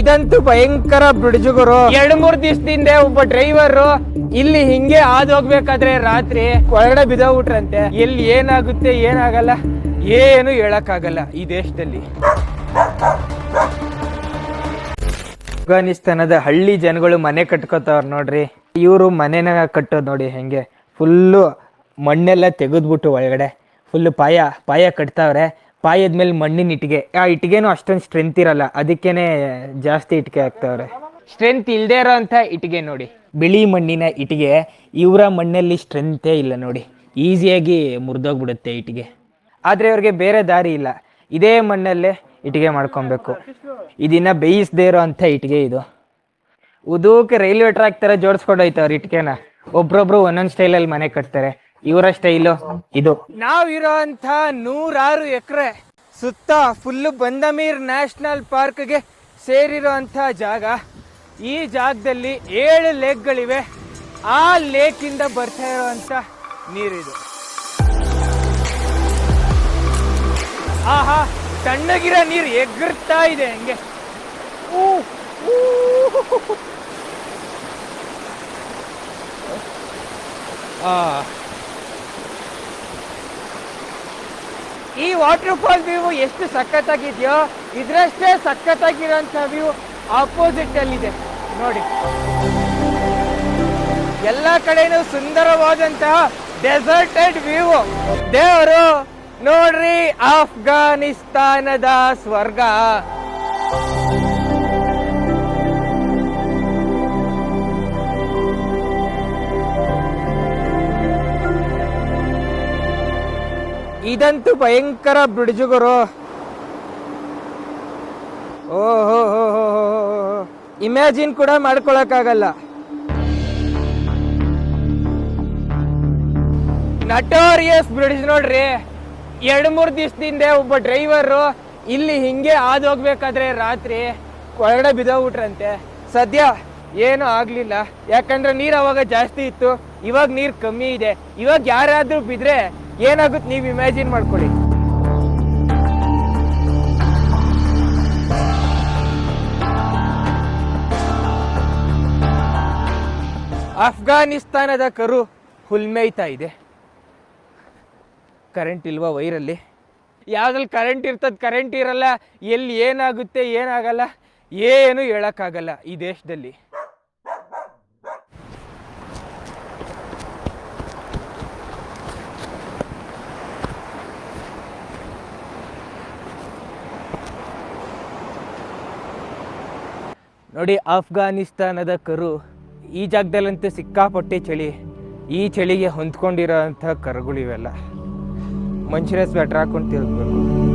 ಇದಂತೂ ಭಯಂಕರ ಬಿಡ್ಜುಗುರು. 2-3 ದಿವಸದಿಂದ ಒಬ್ಬ ಡ್ರೈವರ್ ಇಲ್ಲಿ ಹಿಂಗೆ ಹಾದು ಹೋಗ್ಬೇಕಾದ್ರೆ ರಾತ್ರಿ ಒಳಗಡೆ ಬಿದ್ದೋಗ್ಬಿಟ್ರಂತೆ. ಎಲ್ಲಿ ಏನಾಗುತ್ತೆ ಏನಾಗಲ್ಲ ಏನು ಹೇಳಕ್ಕಾಗಲ್ಲ ಈ ದೇಶದಲ್ಲಿ. ಅಫ್ಘಾನಿಸ್ತಾನದ ಹಳ್ಳಿ ಜನಗಳು ಮನೆ ಕಟ್ಕೋತಾವ್ರ ನೋಡ್ರಿ. ಇವರು ಮನೆನ ಕಟ್ಟೋದು ನೋಡಿ ಹೆಂಗೆ, ಫುಲ್ಲು ಮಣ್ಣೆಲ್ಲ ತೆಗೆದ್ಬಿಟ್ಟು ಒಳಗಡೆ ಫುಲ್ಲು ಪಾಯ ಕಟ್ತಾವ್ರೆ. ಪಾಯದ ಮೇಲೆ ಮಣ್ಣಿನ ಇಟ್ಟಿಗೆ, ಆ ಇಟ್ಟಿಗೆನೂ ಅಷ್ಟೊಂದು ಸ್ಟ್ರೆಂತ್ ಇರಲ್ಲ, ಅದಕ್ಕೇನೆ ಜಾಸ್ತಿ ಇಟ್ಟಿಗೆ ಹಾಕ್ತಾವ್ರೆ. ಸ್ಟ್ರೆಂತ್ ಇಲ್ಲದೆ ಇರೋ ಅಂಥ ಇಟ್ಟಿಗೆ ನೋಡಿ, ಬಿಳಿ ಮಣ್ಣಿನ ಇಟ್ಟಿಗೆ. ಇವರ ಮಣ್ಣಲ್ಲಿ ಸ್ಟ್ರೆಂತೇ ಇಲ್ಲ ನೋಡಿ, ಈಸಿಯಾಗಿ ಮುರಿದೋಗ್ಬಿಡುತ್ತೆ ಇಟ್ಟಿಗೆ. ಆದರೆ ಅವ್ರಿಗೆ ಬೇರೆ ದಾರಿ ಇಲ್ಲ, ಇದೇ ಮಣ್ಣಲ್ಲೇ ಇಟ್ಟಿಗೆ ಮಾಡ್ಕೊಬೇಕು. ಇದನ್ನ ಬೇಯಿಸದೇ ಇರೋ ಅಂಥ ಇಟ್ಟಿಗೆ ಇದು. ಉದೂಕ್ಕೆ ರೈಲ್ವೆ ಟ್ರ್ಯಾಕ್ ಥರ ಜೋಡಿಸ್ಕೊಂಡು ಹೋಯ್ತವ್ರು ಇಟ್ಟಿಗೆನ. ಒಬ್ರೊಬ್ರು ಒಂದೊಂದು ಸ್ಟೈಲಲ್ಲಿ ಮನೆ ಕಟ್ತಾರೆ. ಇವರ ಸ್ಟೈಲು ಇದು. ನಾವಿರೋ ಅಂಥ 106 ಎಕರೆ ಸುತ್ತ ಫುಲ್ಲು ಬಂದಮೀರ್ ನ್ಯಾಷನಲ್ ಪಾರ್ಕ್ಗೆ ಸೇರಿರೋ ಅಂಥ ಜಾಗ. ಈ ಜಾಗದಲ್ಲಿ 7 ಲೇಕ್ಗಳಿವೆ. ಆ ಲೇಕಿಂದ ಬರ್ತಾ ಇರೋವಂಥ ನೀರಿದು. ಆಹಾ, ತಣ್ಣಗಿರೋ ನೀರು ಎಗರ್ತಾ ಇದೆ ಹಂಗೆ. ಈ ವಾಟರ್ ಫಾಲ್ ವ್ಯೂ ಎಷ್ಟು ಸಖತ್ತಾಗಿದೆಯೋ, ಇದರಷ್ಟೇ ಸಖತ್ತಾಗಿರೋಂಥ ವ್ಯೂ ಆಪೋಸಿಟ್ ಅಲ್ಲಿದೆ ನೋಡಿ. ಎಲ್ಲ ಕಡೆನೂ ಸುಂದರವಾದಂತಹ ಡೆಸರ್ಟೆಡ್ ವ್ಯೂ. ದೇವರು ನೋಡ್ರಿ, ಅಫ್ಘಾನಿಸ್ತಾನದ ಸ್ವರ್ಗ. ಇದಂತೂ ಭಯಂಕರ ಬಿಡ್ಜುಗುರು. ಓಹೋ, ಇಮ್ಯಾಜಿನ್ ಕೂಡ ಮಾಡ್ಕೊಳಕ್ಕಾಗಲ್ಲ. ನಟೋರಿಯಸ್ ಬ್ರಿಡ್ಜ್ ನೋಡ್ರಿ. 2-3 ದಿವಸದಿಂದ ಒಬ್ಬ ಡ್ರೈವರ್ ಇಲ್ಲಿ ಹಿಂಗೆ ಹಾದು ಹೋಗ್ಬೇಕಾದ್ರೆ ರಾತ್ರಿ ಒಳಗಡೆ ಬಿದ್ದೋಗ್ಬಿಟ್ರಂತೆ. ಸದ್ಯ ಏನು ಆಗ್ಲಿಲ್ಲ, ಯಾಕಂದ್ರೆ ನೀರು ಅವಾಗ ಜಾಸ್ತಿ ಇತ್ತು, ಇವಾಗ ನೀರು ಕಮ್ಮಿ ಇದೆ. ಇವಾಗ ಯಾರಾದ್ರೂ ಬಿದ್ರೆ ಏನಾಗುತ್ತೆ ನೀವು ಇಮ್ಯಾಜಿನ್ ಮಾಡ್ಕೊಳ್ಳಿ. ಅಫ್ಘಾನಿಸ್ತಾನದ ಕರು ಹುಲ್ಮೇಯ್ತಾ ಇದೆ. ಕರೆಂಟ್ ಇಲ್ವಾ ವೈರಲ್ಲಿ? ಯಾವ್ದ್ರಲ್ಲಿ ಕರೆಂಟ್ ಇರ್ತದೆ, ಕರೆಂಟ್ ಇರಲ್ಲ, ಎಲ್ಲಿ ಏನಾಗುತ್ತೆ ಏನಾಗಲ್ಲ ಏನು ಹೇಳಕ್ಕಾಗಲ್ಲ ಈ ದೇಶದಲ್ಲಿ. ನೋಡಿ, ಅಫ್ಘಾನಿಸ್ತಾನದ ಕರು. ಈ ಜಾಗದಲ್ಲಂತೂ ಸಿಕ್ಕಾಪಟ್ಟೆ ಚಳಿ. ಈ ಚಳಿಗೆ ಹೊಂದ್ಕೊಂಡಿರೋ ಅಂಥ ಕರುಗಳು ಇವೆಲ್ಲ. ಮನುಷ್ಯರ ಸ್ವೆಟರ್ ಹಾಕೊಂಡು ತಿರುಗಬೇಕು.